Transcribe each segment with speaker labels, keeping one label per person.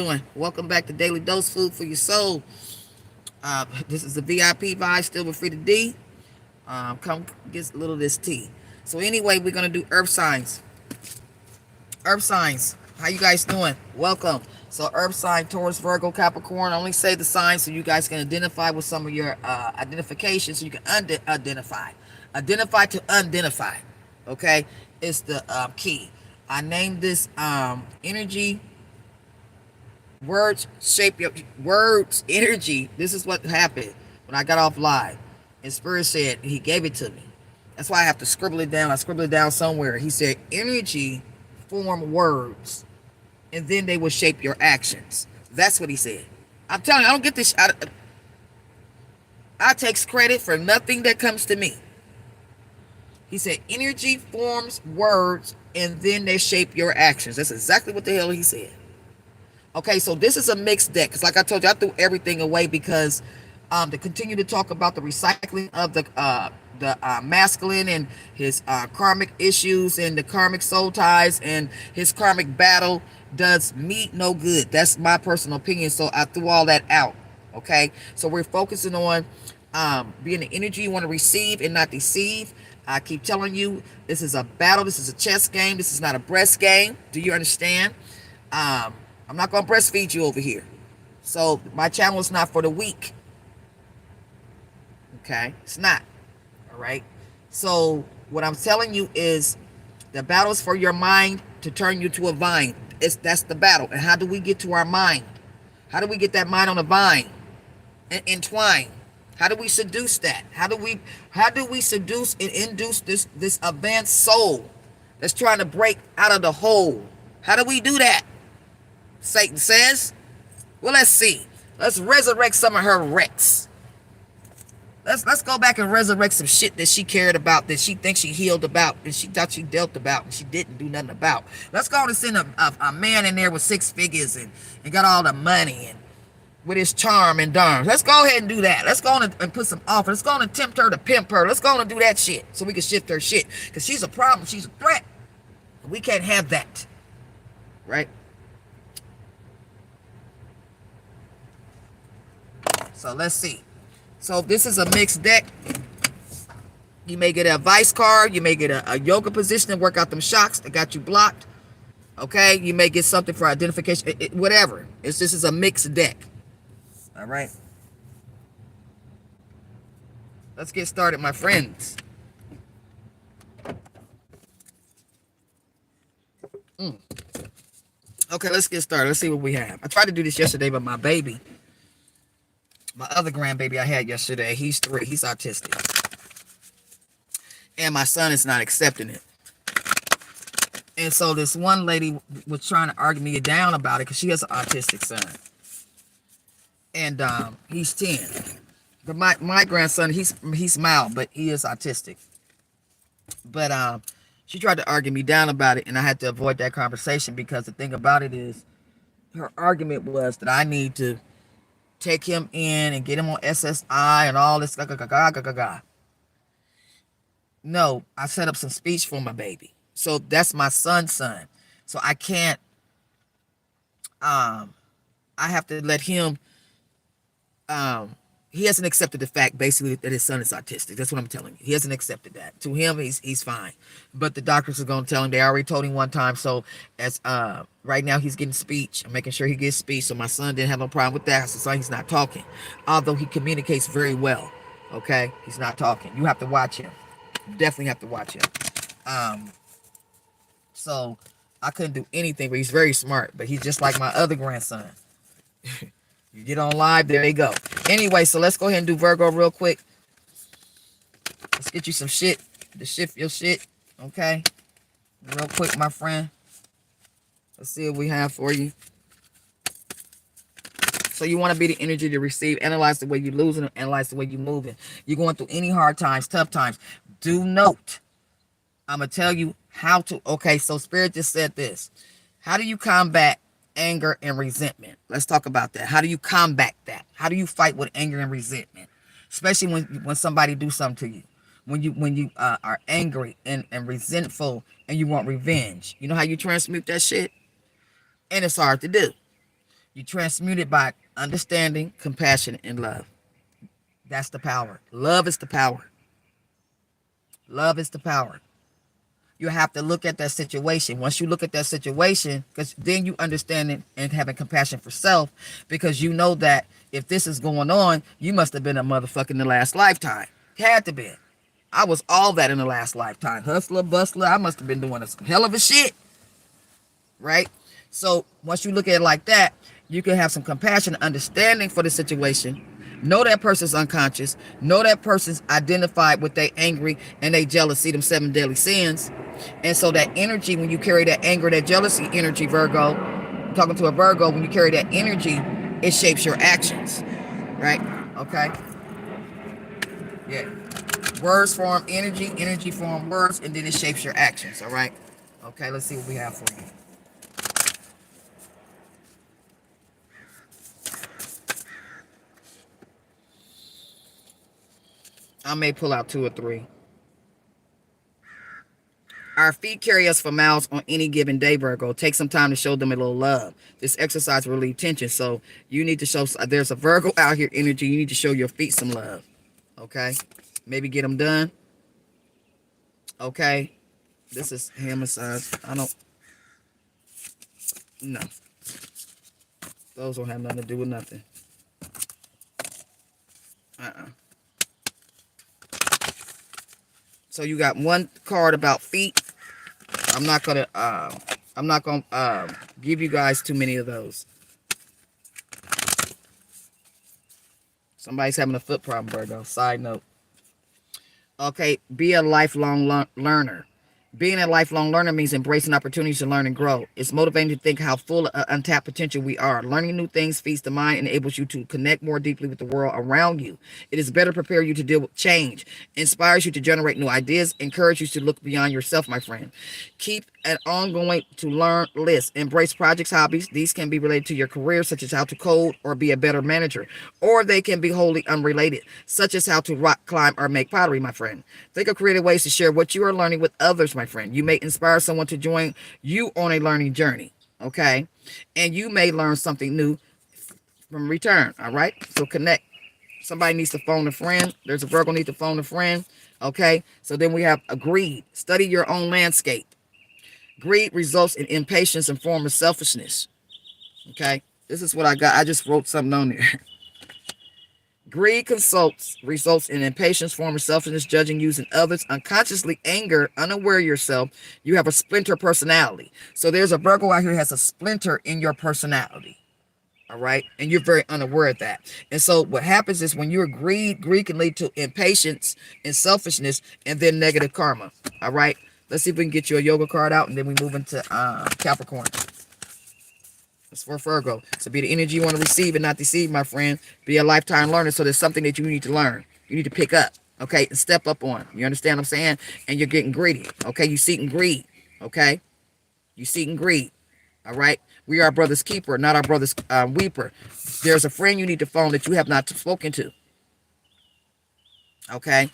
Speaker 1: Doing? Welcome back to Daily Dose Food for Your Soul. This is the VIP vibe, still with Free to D. Come get a little of this tea. So anyway, we're gonna do earth signs. Earth signs. How you guys doing? Welcome. So earth sign, Taurus, Virgo, Capricorn. I only say the signs so you guys can identify with some of your identifications so you can identify. Identify to undentify. Okay? It's the key. I named this energy. Words shape your words, energy. This is what happened when I got off live. And Spirit said he gave it to me. That's why I have to scribble it down. I scribbled it down somewhere. He said energy form words and then they will shape your actions. That's what he said. I'm telling you, I don't get this. I take credit for nothing that comes to me. He said energy forms words and then they shape your actions. That's exactly what the hell he said. Okay, so this is a mixed deck because, like I told you, I threw everything away because to continue to talk about the recycling of the masculine and his karmic issues and the karmic soul ties and his karmic battle does me no good. That's my personal opinion. So I threw all that out. Okay, so we're focusing on being the energy you want to receive and not deceive. I keep telling you, this is a battle. This is a chess game. This is not a breast game. Do you understand? I'm not going to breastfeed you over here. So my channel is not for the weak. Okay? It's not. All right? So what I'm telling you is the battle is for your mind to turn you to a vine. That's the battle. And how do we get to our mind? How do we get that mind on a vine and entwine? How do we seduce that? How do we seduce and induce this advanced soul that's trying to break out of the hole? How do we do that? Satan says. Well, let's see. Let's resurrect some of her wrecks. Let's go back and resurrect some shit that she cared about, that she thinks she healed about, and she thought she dealt about, and she didn't do nothing about. Let's go and send a man in there with 6 figures and got all the money and with his charm and darn. Let's go ahead and do that. Let's go on and put some offers. Let's go on and tempt her to pimp her. Let's go on and do that shit so we can shift her shit. Because she's a problem. She's a threat. We can't have that. Right? So let's see. So this is a mixed deck. You may get an advice card. You may get a yoga position and work out them shocks that got you blocked. Okay? You may get something for identification. Whatever. This is a mixed deck. All right? Let's get started, my friends. Okay, let's get started. Let's see what we have. I tried to do this yesterday, but my baby, my other grandbaby I had yesterday, he's 3. He's autistic. And my son is not accepting it. And so this one lady was trying to argue me down about it because she has an autistic son. And he's 10. But my grandson, he's mild, but he is autistic. But she tried to argue me down about it, and I had to avoid that conversation because the thing about it is her argument was that I need to take him in and get him on SSI and all this. No, I set up some speech for my baby. So that's my son's son. So I can't, I have to let him, he hasn't accepted the fact basically that his son is autistic. That's what I'm telling you. He hasn't accepted that. To him, he's fine. But the doctors are going to tell him. They already told him one time. So as right now he's getting speech. I'm making sure he gets speech. So my son didn't have no problem with that. So he's not talking. Although he communicates very well. Okay? He's not talking. You have to watch him. You definitely have to watch him. So I couldn't do anything, but he's very smart. But he's just like my other grandson. You get on live, there you go. Anyway, so let's go ahead and do Virgo real quick. Let's get you some shit to shift your shit, okay? Real quick, my friend. Let's see what we have for you. So you want to be the energy to receive. Analyze the way you're losing, analyze the way you're moving. You're going through any hard times, tough times. Do note, I'm going to tell you how to. Okay, so Spirit just said this. How do you combat anger and resentment? Let's talk about that. How do you combat that? How do you fight with anger and resentment? Especially when somebody do something to you. When you are angry and resentful and you want revenge. You know how you transmute that shit? And it's hard to do. You transmute it by understanding, compassion, and love. That's the power. Love is the power. Love is the power. You have to look at that situation. Once you look at that situation, because then you understand it and having compassion for self, because you know that if this is going on, you must have been a motherfucker in the last lifetime. Had to be. I was all that in the last lifetime. Hustler, bustler. I must have been doing some hell of a shit. Right? So once you look at it like that, you can have some compassion, understanding for the situation. Know that person's unconscious. Know that person's identified with their angry and they jealousy, them 7 deadly sins. And so that energy, when you carry that anger, that jealousy energy, Virgo, I'm talking to a Virgo, when you carry that energy, it shapes your actions. Right? Okay? Yeah. Words form energy, energy form words, and then it shapes your actions. All right? Okay, let's see what we have for you. I may pull out 2 or 3. Our feet carry us for miles on any given day, Virgo. Take some time to show them a little love. This exercise will relieve tension. So you need to show, there's a Virgo out here energy. You need to show your feet some love. Okay? Maybe get them done. Okay? This is hand massage. No. Those don't have nothing to do with nothing. So you got one card about feet. I'm not gonna give you guys too many of those. Somebody's having a foot problem, Virgo. Side note. Okay, be a lifelong learner. Being a lifelong learner means embracing opportunities to learn and grow. It's motivating to think how full of untapped potential we are. Learning new things feeds the mind and enables you to connect more deeply with the world around you. It is better to prepare you to deal with change, inspires you to generate new ideas, encourages you to look beyond yourself, my friend. Keep an ongoing to learn list. Embrace projects, hobbies. These can be related to your career, such as how to code or be a better manager, or they can be wholly unrelated, such as how to rock climb or make pottery, my friend. Think of creative ways to share what you are learning with others, my friend. You may inspire someone to join you on a learning journey, okay? And you may learn something new from return, all right? So connect. Somebody needs to phone a friend. There's a Virgo need to phone a friend, okay? So then we have greed. Study your own landscape. Greed results in impatience and form of selfishness, okay? This is what I got. I just wrote something on there. Greed results in impatience, form of selfishness, judging, using others, unconsciously anger, unaware of yourself. You have a splinter personality. So there's a Virgo out here who has a splinter in your personality. All right. And you're very unaware of that. And so what happens is when you're greed can lead to impatience and selfishness and then negative karma. All right. Let's see if we can get you a yoga card out and then we move into Capricorn. It's for Virgo. So be the energy you want to receive and not deceive, my friend. Be a lifetime learner. So there's something that you need to learn. You need to pick up, okay, and step up on. You understand what I'm saying? And you're getting greedy, okay? You seeking greed, okay? You seeking greed, all right? We are our brother's keeper, not our brother's weeper. There's a friend you need to phone that you have not spoken to, okay?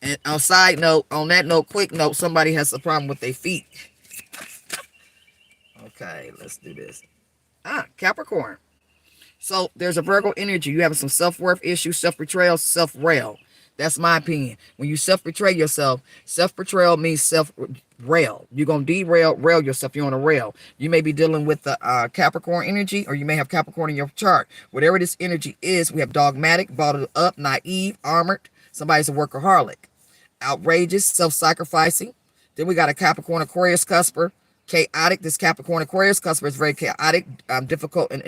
Speaker 1: And on side note, on that note, quick note, somebody has a problem with their feet. Okay, let's do this. Capricorn. So there's a Virgo energy. You have some self-worth issues, self-betrayal, self-rail. That's my opinion. When you self-betray yourself, self-betrayal means self-rail. You're going to rail yourself. You're on a rail. You may be dealing with the Capricorn energy, or you may have Capricorn in your chart. Whatever this energy is, we have dogmatic, bottled up, naive, armored. Somebody's a workaholic. Outrageous, self-sacrificing. Then we got a Capricorn Aquarius cusper. Chaotic. This Capricorn Aquarius cusper is very chaotic, difficult, and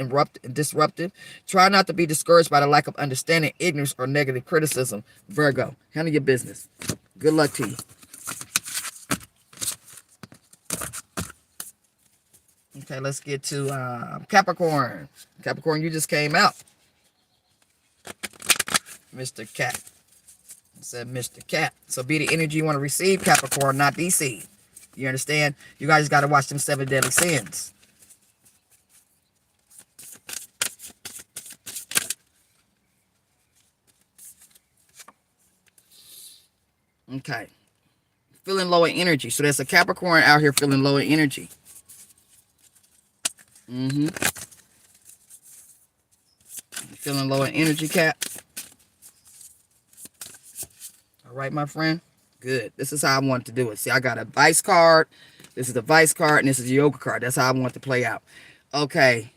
Speaker 1: disruptive. Try not to be discouraged by the lack of understanding, ignorance, or negative criticism. Virgo, handle your business. Good luck to you. Okay, let's get to Capricorn. Capricorn, you just came out. Mr. Cat. I said Mr. Cat. So be the energy you want to receive, Capricorn, not deceive. You understand? You guys got to watch them 7 deadly sins. Okay. Feeling low in energy. So there's a Capricorn out here feeling low in energy. Feeling low in energy, Cap? All right, my friend. Good. This is how I want to do it. See, I got a vice card. This is the vice card, and this is the yoga card. That's how I want to play out. Okay.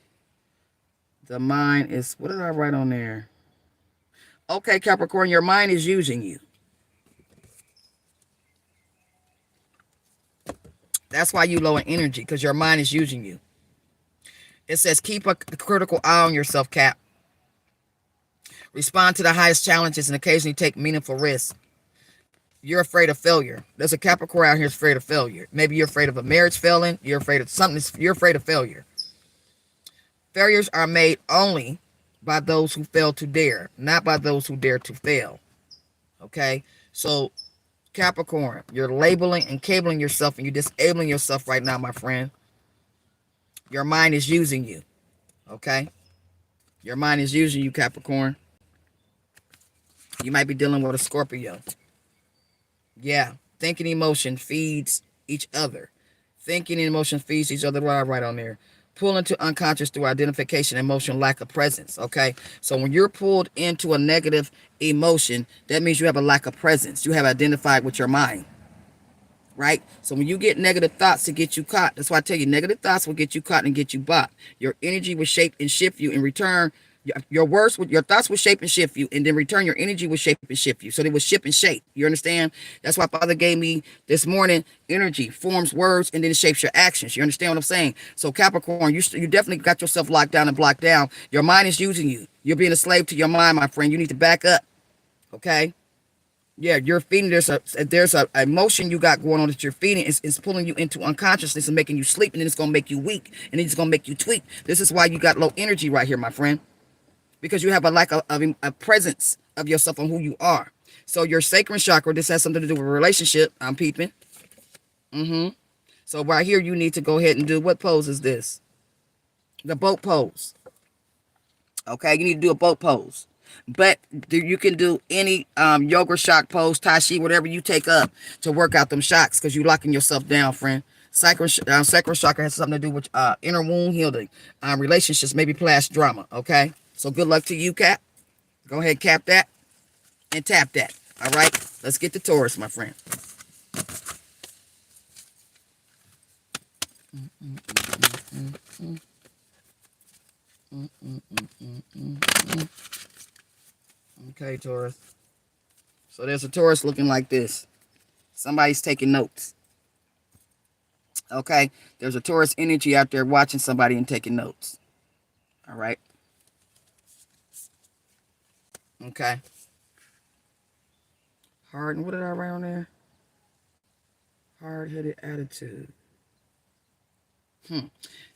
Speaker 1: The mind is, what did I write on there? Okay, Capricorn, your mind is using you. That's why you low in energy, because your mind is using you. It says keep a critical eye on yourself, Cap. Respond to the highest challenges and occasionally take meaningful risks. You're afraid of failure. There's a Capricorn out here that's afraid of failure. Maybe you're afraid of a marriage failing. You're afraid of something. You're afraid of failure. Failures are made only by those who fail to dare, not by those who dare to fail. Okay? So, Capricorn, you're labeling and cabling yourself, and you're disabling yourself right now, my friend. Your mind is using you. Okay? Your mind is using you, Capricorn. You might be dealing with a Scorpio. Yeah, thinking emotion feeds each other. Thinking and emotion feeds each other. What I write on there? Pull into unconscious through identification, emotion, lack of presence. Okay, so when you're pulled into a negative emotion, that means you have a lack of presence. You have identified with your mind, right? So when you get negative thoughts to get you caught, that's why I tell you, negative thoughts will get you caught and get you bought. Your energy will shape and shift you. In return, your thoughts will shape and shift you, and then return your energy will shape and shift you. So they will shift and shape. You understand? That's why Father gave me this morning. Energy forms words and then it shapes your actions. You understand what I'm saying? So Capricorn, you definitely got yourself locked down and blocked down. Your mind is using you. You're being a slave to your mind, my friend. You need to back up. Okay? Yeah, you're feeding. There's a emotion you got going on that you're feeding. It's pulling you into unconsciousness and making you sleep, and then it's gonna make you weak, and then it's gonna make you tweak. This is why you got low energy right here, my friend. Because you have a lack of a presence of yourself on who you are. So your sacral chakra, this has something to do with a relationship. I'm peeping. So right here, you need to go ahead and do, what pose is this? The boat pose. Okay, you need to do a boat pose. But you can do any yoga shock pose, tai chi, whatever you take up to work out them shocks, because you're locking yourself down, friend. Sacral chakra has something to do with inner wound healing, relationships, maybe past drama. Okay, so good luck to you, Cap. Go ahead, cap that and tap that. All right, let's get to Taurus, my friend. Okay, Taurus. So there's a Taurus looking like this. Somebody's taking notes. Okay, there's a Taurus energy out there watching somebody and taking notes. All right. Okay. Hard, what did I write on there? Hard-headed attitude.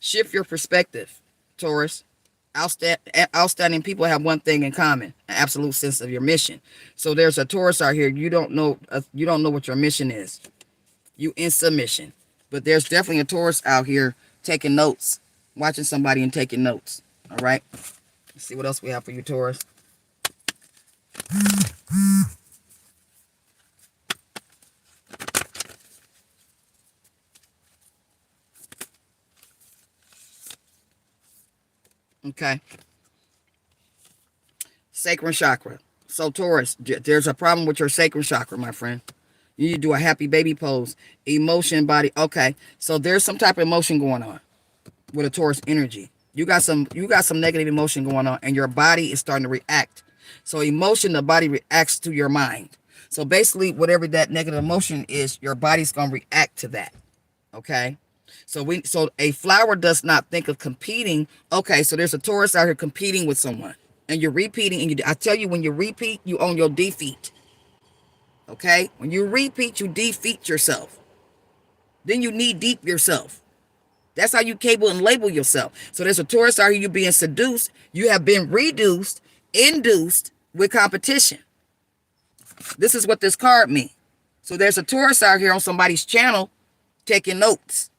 Speaker 1: Shift your perspective, Taurus. Outstanding people have one thing in common: an absolute sense of your mission. So there's a Taurus out here. You don't know what your mission is. You in submission. But there's definitely a Taurus out here taking notes, watching somebody and taking notes. All right. Let's see what else we have for you, Taurus. Okay. Sacral chakra. So Taurus, there's a problem with your sacral chakra, my friend. You need to do a happy baby pose. Emotion, body. Okay. So there's some type of emotion going on with a Taurus energy. You got some negative emotion going on, and your body is starting to react. So emotion, the body reacts to your mind. So basically, whatever that negative emotion is, your body's gonna react to that. Okay. So a flower does not think of competing. Okay, so there's a Taurus out here competing with someone, and you're repeating. And I tell you, when you repeat, you own your defeat. Okay, when you repeat, you defeat yourself. Then you knee deep yourself. That's how you cable and label yourself. So there's a Taurus out here, you being seduced. You have been reduced, induced with competition. This is what this card means. So there's a Taurus out here on somebody's channel taking notes.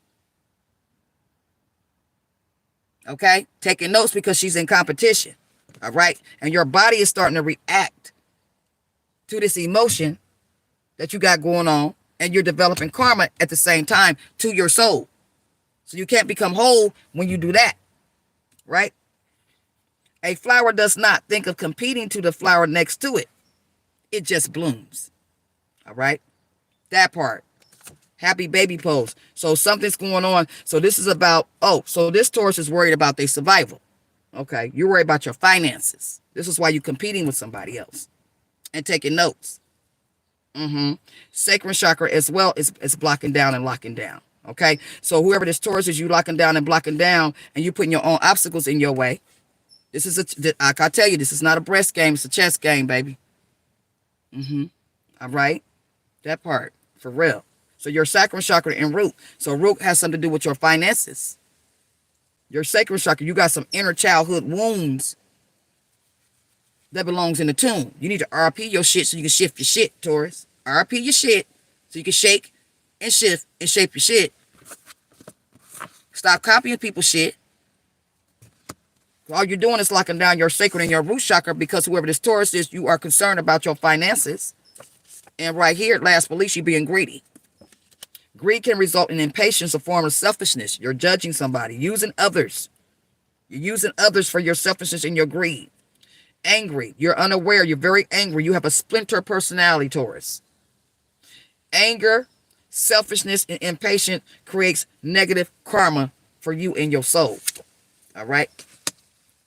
Speaker 1: Okay, taking notes because she's in competition. All right, and your body is starting to react to this emotion that you got going on, and you're developing karma at the same time to your soul. So you can't become whole when you do that, right? A flower does not think of competing to the flower next to it. It just blooms. All right? That part. Happy baby pose. So something's going on. So this is about, so this Taurus is worried about their survival. Okay? You're worried about your finances. This is why you're competing with somebody else and taking notes. Sacral chakra as well is blocking down and locking down. Okay? So whoever this Taurus is, you locking down and blocking down, and you putting your own obstacles in your way. This is like I tell you, this is not a breast game. It's a chess game, baby. All right? That part. For real. So your sacral chakra and root. So root has something to do with your finances. Your sacral chakra, you got some inner childhood wounds that belongs in the tomb. You need to RP your shit so you can shift your shit, Taurus. RP your shit so you can shake and shift and shape your shit. Stop copying people's shit. All you're doing is locking down your sacral and your root chakra, because whoever this Taurus is, you are concerned about your finances. And right here, last but least, you being greedy. Greed can result in impatience, a form of selfishness. You're judging somebody, using others. You're using others for your selfishness and your greed. Angry. You're unaware. You're very angry. You have a splinter personality, Taurus. Anger, selfishness, and impatience creates negative karma for you and your soul. All right?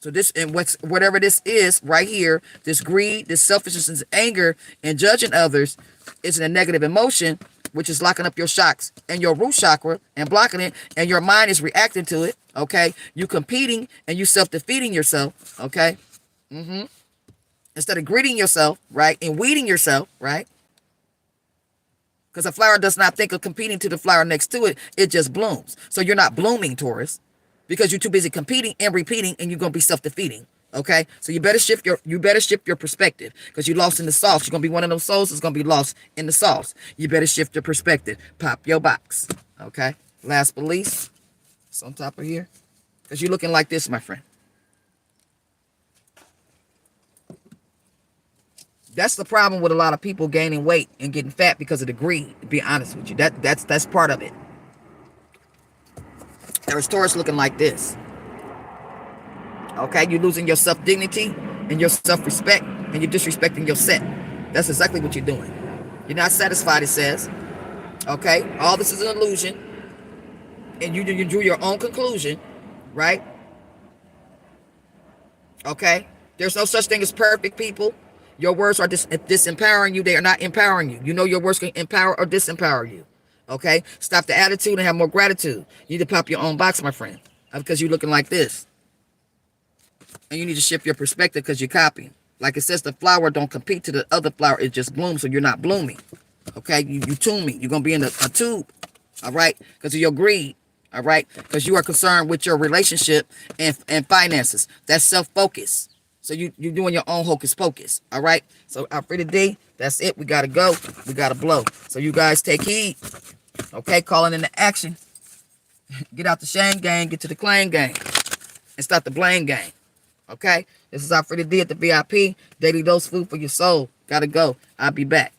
Speaker 1: So this, and whatever this is right here, this greed, this selfishness, this anger, and judging others is a negative emotion, which is locking up your shocks and your root chakra and blocking it, and your mind is reacting to it. Okay? You competing and you self-defeating yourself. Okay? Instead of greeting yourself, right, and weeding yourself, right? Because a flower does not think of competing to the flower next to it. It just blooms. So you're not blooming, Taurus, because you're too busy competing and repeating, and you're gonna be self-defeating. Okay, so you better shift your perspective, because you lost in the sauce. You're gonna be one of those souls that's gonna be lost in the sauce. You better shift your perspective. Pop your box. Okay. Last but least, it's on top of here, because you're looking like this, my friend. That's the problem with a lot of people gaining weight and getting fat, because of the greed. To be honest with you, that's part of it. There's Taurus looking like this. Okay, you're losing your self-dignity and your self-respect, and you're disrespecting your set. That's exactly what you're doing. You're not satisfied, it says. Okay, all this is an illusion, and you drew your own conclusion, right? Okay, there's no such thing as perfect people. Your words are disempowering you. They are not empowering you. You know your words can empower or disempower you. Okay? Stop the attitude and have more gratitude. You need to pop your own box, my friend, because you're looking like this. And you need to shift your perspective, because you're copying. Like it says, the flower don't compete to the other flower. It just blooms, so you're not blooming. Okay? You tombing. You're going to be in a tube. All right? Because of your greed. All right? Because you are concerned with your relationship and finances. That's self-focus. So you're doing your own hocus pocus. All right? So for today, that's it. We got to go. We got to blow. So you guys take heed. Okay? Calling into action. Get out the shame game. Get to the claim game. And start the blame game. Okay? This is our for today at the VIP. Daily dose food for your soul. Got to go. I'll be back.